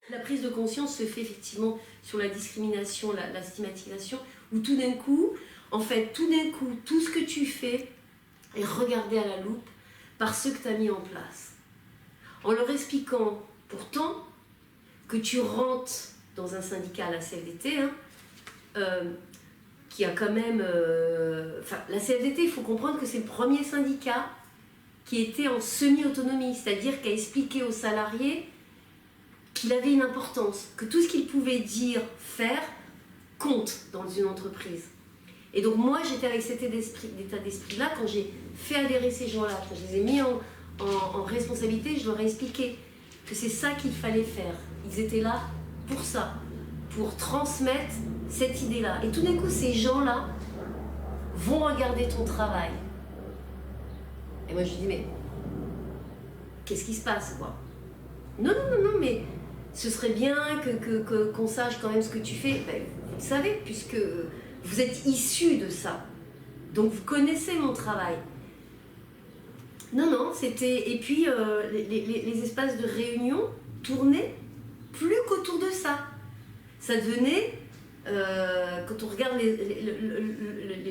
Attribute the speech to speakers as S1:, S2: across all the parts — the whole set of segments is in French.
S1: La prise de conscience se fait effectivement sur la discrimination, la stigmatisation, où tout d'un coup, en fait, tout ce que tu fais est regardé à la loupe par ceux que tu as mis en place. En leur expliquant pourtant que tu rentres dans un syndicat, la CFDT, qui a quand même... la CFDT, il faut comprendre que c'est le premier syndicat qui était en semi-autonomie, c'est-à-dire qui a expliqué aux salariés qu'il avait une importance, que tout ce qu'il pouvait dire, faire, compte dans une entreprise. Et donc moi, j'étais avec cet état d'esprit-là, quand j'ai fait adhérer ces gens-là, quand je les ai mis en responsabilité, je leur ai expliqué que c'est ça qu'il fallait faire. Ils étaient là pour ça, pour transmettre cette idée-là. Et tout d'un coup, ces gens-là vont regarder ton travail. Et moi, je dis, mais qu'est-ce qui se passe, quoi? Non, mais ce serait bien qu'on sache quand même ce que tu fais. Ben, vous le savez, puisque vous êtes issus de ça. Donc, vous connaissez mon travail. Non, c'était... Et puis, les espaces de réunion tournaient plus qu'autour de ça. Ça devenait, quand on regarde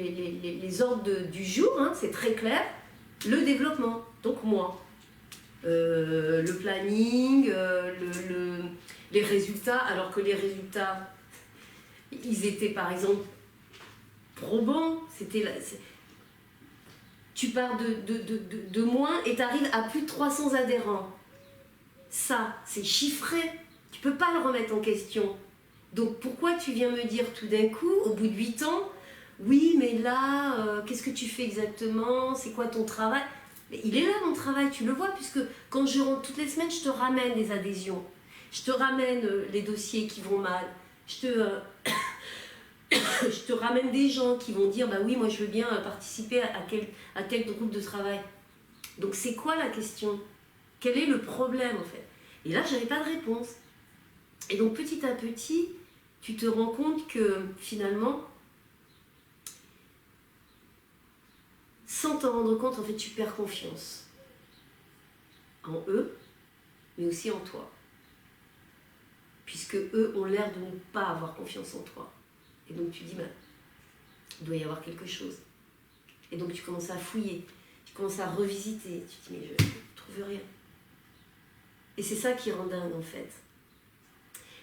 S1: les ordres du jour, c'est très clair, le développement, donc moi. Le planning, les résultats, alors que les résultats, ils étaient par exemple probants, tu pars de moins et tu arrives à plus de 300 adhérents. Ça, c'est chiffré, tu peux pas le remettre en question. Donc pourquoi tu viens me dire tout d'un coup, au bout de 8 ans, oui mais là, qu'est-ce que tu fais exactement, c'est quoi ton travail? Mais il est là mon travail, tu le vois, puisque quand je rentre toutes les semaines, je te ramène des adhésions, je te ramène les dossiers qui vont mal, je te ramène des gens qui vont dire, bah oui, moi je veux bien participer à tel groupe de travail. Donc c'est quoi la question? Quel est le problème en fait? Et là, je n'avais pas de réponse. Et donc petit à petit, tu te rends compte que finalement, sans t'en rendre compte, en fait, tu perds confiance en eux, mais aussi en toi. Puisque eux ont l'air de ne pas avoir confiance en toi. Et donc tu dis, bah, il doit y avoir quelque chose. Et donc tu commences à fouiller, tu commences à revisiter, tu te dis, mais je ne trouve rien. Et c'est ça qui rend dingue en fait.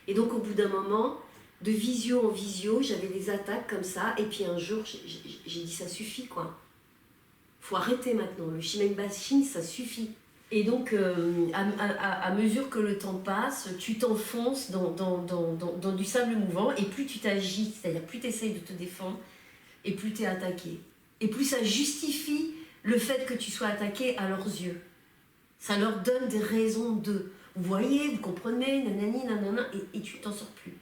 S1: Et donc au bout d'un moment, de visio en visio, j'avais des attaques comme ça, et puis un jour, j'ai dit, ça suffit quoi. Faut arrêter maintenant, le shame bashing, ça suffit. Et donc, à mesure que le temps passe, tu t'enfonces dans du sable mouvant, et plus tu t'agites, c'est-à-dire plus tu essayes de te défendre, et plus tu es attaqué. Et plus ça justifie le fait que tu sois attaqué à leurs yeux. Ça leur donne des raisons de... Vous voyez, vous comprenez, nanani, nanana, et tu t'en sors plus.